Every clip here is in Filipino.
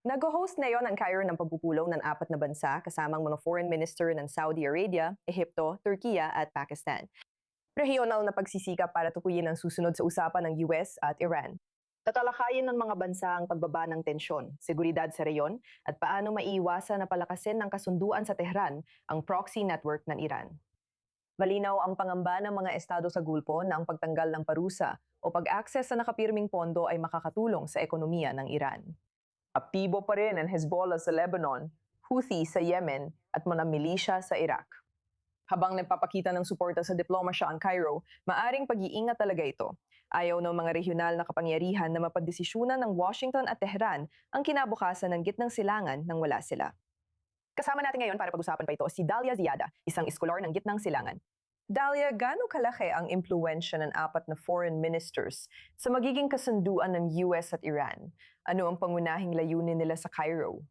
Nag-host ngayon ang Cairo ng pagpupulong ng apat na bansa kasamang mga foreign minister ng Saudi Arabia, Ehipto, Turkiya at Pakistan. Regional na pagsisikap para tukuyin ang susunod sa usapan ng US at Iran. Tatalakayin ng mga bansa ang pagbaba ng tensyon, seguridad sa reyon, at paano maiiwasan na palakasin ng kasunduan sa Tehran ang proxy network ng Iran. Malinaw ang pangamba ng mga estado sa Gulpo na ang pagtanggal ng parusa o pag-access sa nakapirming pondo ay makakatulong sa ekonomiya ng Iran. Aktibo pa rin ang Hezbollah sa Lebanon, Houthi sa Yemen at mga milisya sa Iraq. Habang nagpapakita ng suporta sa diplomasya ang Cairo, maaring pag-iingat talaga ito. Ayaw ng mga regional na kapangyarihan na mapadesisyonan ng Washington at Tehran ang kinabukasan ng gitnang silangan nang wala sila. Kasama natin ngayon para pag-usapan pa ito si Dalia Ziada, isang iskolar ng gitnang silangan. Dalia, gaano kalaki ang impluensya ng apat na foreign ministers sa magiging kasunduan ng US at Iran? Ano ang pangunahing layunin nila sa Cairo?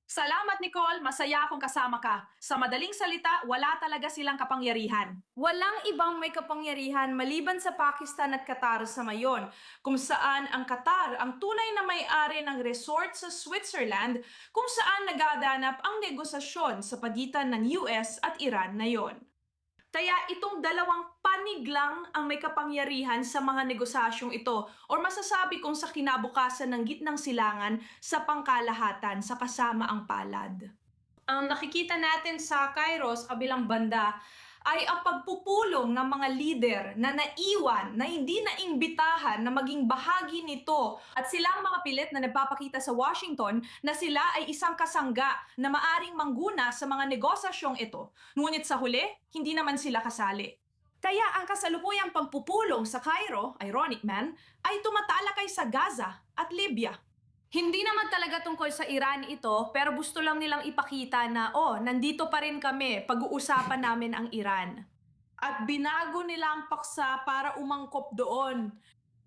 Salamat, Nicole. Masaya akong kasama ka. Sa madaling salita, wala talaga silang kapangyarihan. Walang ibang may kapangyarihan maliban sa Pakistan at Qatar sa mayon, kung saan ang Qatar ang tunay na may-ari ng resort sa Switzerland kung saan nagaganap ang negosasyon sa pagitan ng US at Iran na yon. Kaya itong dalawang panig lang ang may kapangyarihan sa mga negosasyong ito or masasabi kong sa kinabukasan ng gitnang silangan sa pangkalahatan sa kasama ang palad. Ang nakikita natin sa Cairo sa kabilang banda ay ang pagpupulong ng mga lider na naiwan, na hindi naimbitahan na maging bahagi nito. At sila ang mga pilit na nagpapakita sa Washington na sila ay isang kasangga na maaring mangguna sa mga negosasyong ito. Ngunit sa huli, hindi naman sila kasali. Kaya ang kasalukuyang pagpupulong sa Cairo, ironic man, ay tumatalakay sa Gaza at Libya. Hindi naman talaga tungkol sa Iran ito, pero gusto lang nilang ipakita na, nandito pa rin kami, pag-uusapan namin ang Iran. At binago nila ang paksa para umangkop doon.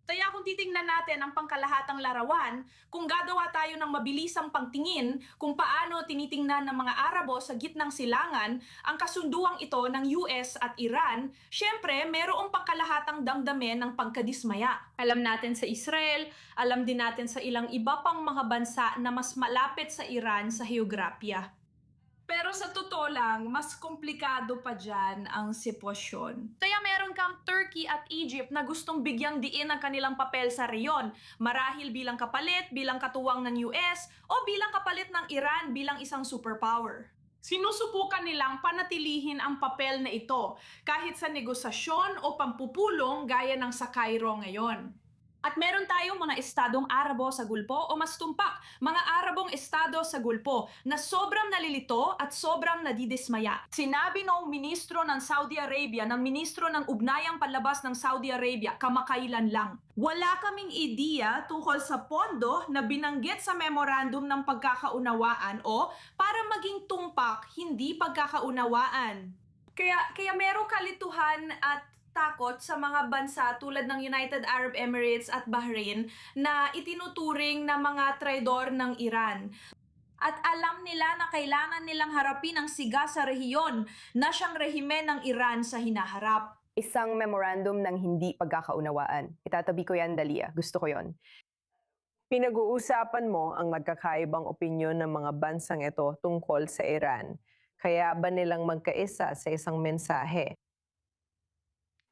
Kaya kung titingnan natin ang pangkalahatang larawan, kung gagawa tayo ng mabilisang pagtingin kung paano tinitingnan ng mga Arabo sa gitnang silangan ang kasunduang ito ng US at Iran, syempre mayroong pangkalahatang damdamin ng pagkadismaya. Alam natin sa Israel, alam din natin sa ilang iba pang mga bansa na mas malapit sa Iran sa heograpya. Pero sa totoo lang, mas komplikado pa dyan ang sitwasyon. Kaya meron kang Turkey at Egypt na gustong bigyang diin ang kanilang papel sa reyon. Marahil bilang kapalit, bilang katuwang ng US, o bilang kapalit ng Iran bilang isang superpower. Sinusubukan nilang panatilihin ang papel na ito kahit sa negosasyon o pampupulong gaya ng sa Cairo ngayon. At meron tayong mga estadong Arabo sa Gulpo o mas tumpak, mga Arabong estado sa Gulpo na sobrang nalilito at sobrang nadidismaya. Sinabi noong ministro ng Saudi Arabia, ng ministro ng Ugnayang Panlabas ng Saudi Arabia, kamakailan lang. Wala kaming ideya tungkol sa pondo na binanggit sa memorandum ng pagkakaunawaan o para maging tumpak, hindi pagkakaunawaan. Kaya merong kalituhan at takot sa mga bansa tulad ng United Arab Emirates at Bahrain na itinuturing na mga traidor ng Iran. At alam nila na kailangan nilang harapin ang siga sa rehiyon na siyang rehimen ng Iran sa hinaharap. Isang memorandum ng hindi pagkakaunawaan. Itatabi ko yan, Dalia. Gusto ko yon. Pinag-uusapan mo ang magkakaibang opinyon ng mga bansang ito tungkol sa Iran. Kaya ba nilang magkaisa sa isang mensahe?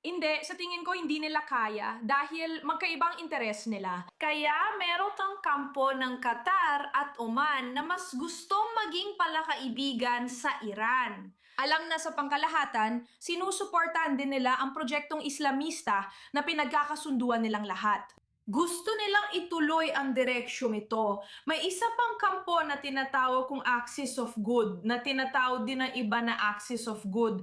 Hindi, sa tingin ko hindi nila kaya dahil magkaibang interes nila. Kaya meron kang kampo ng Qatar at Oman na mas gustong maging palakaibigan sa Iran. Alam na sa pangkalahatan, sinusuportahan din nila ang proyektong Islamista na pinagkakasunduan nilang lahat. Gusto nilang ituloy ang direksyong ito. May isa pang kampo na tinatawag kong axis of good, na tinatawag din ng iba na axis of good.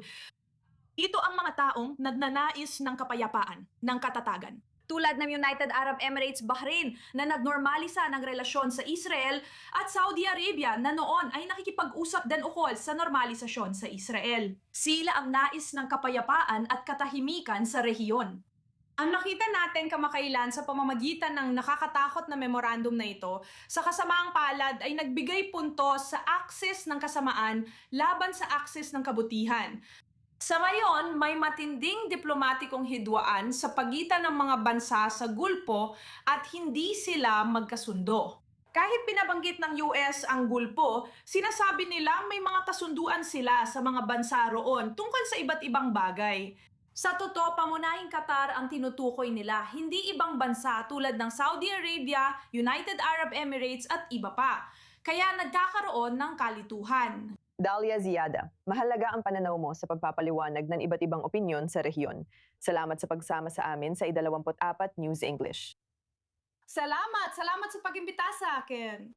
Ito ang mga taong nagnanais ng kapayapaan, ng katatagan. Tulad ng United Arab Emirates Bahrain na nagnormalisa ng relasyon sa Israel at Saudi Arabia na noon ay nakikipag-usap din ukol sa normalisasyon sa Israel. Sila ang nais ng kapayapaan at katahimikan sa rehiyon. Ang nakita natin kamakailan sa pamamagitan ng nakakatakot na memorandum na ito, sa kasamaang palad ay nagbigay puntos sa akses ng kasamaan laban sa akses ng kabutihan. Sa ngayon, may matinding diplomatikong hidwaan sa pagitan ng mga bansa sa Gulpo at hindi sila magkasundo. Kahit binabanggit ng US ang Gulpo, sinasabi nila may mga kasunduan sila sa mga bansa roon tungkol sa iba't ibang bagay. Sa totoo, pamunahing Qatar ang tinutukoy nila, hindi ibang bansa tulad ng Saudi Arabia, United Arab Emirates at iba pa. Kaya nagkakaroon ng kalituhan. Dalia Ziada, mahalaga ang pananaw mo sa pagpapaliwanag ng iba't ibang opinyon sa rehiyon. Salamat sa pagsama sa amin sa I-24 News English. Salamat sa pag-imbita sa akin.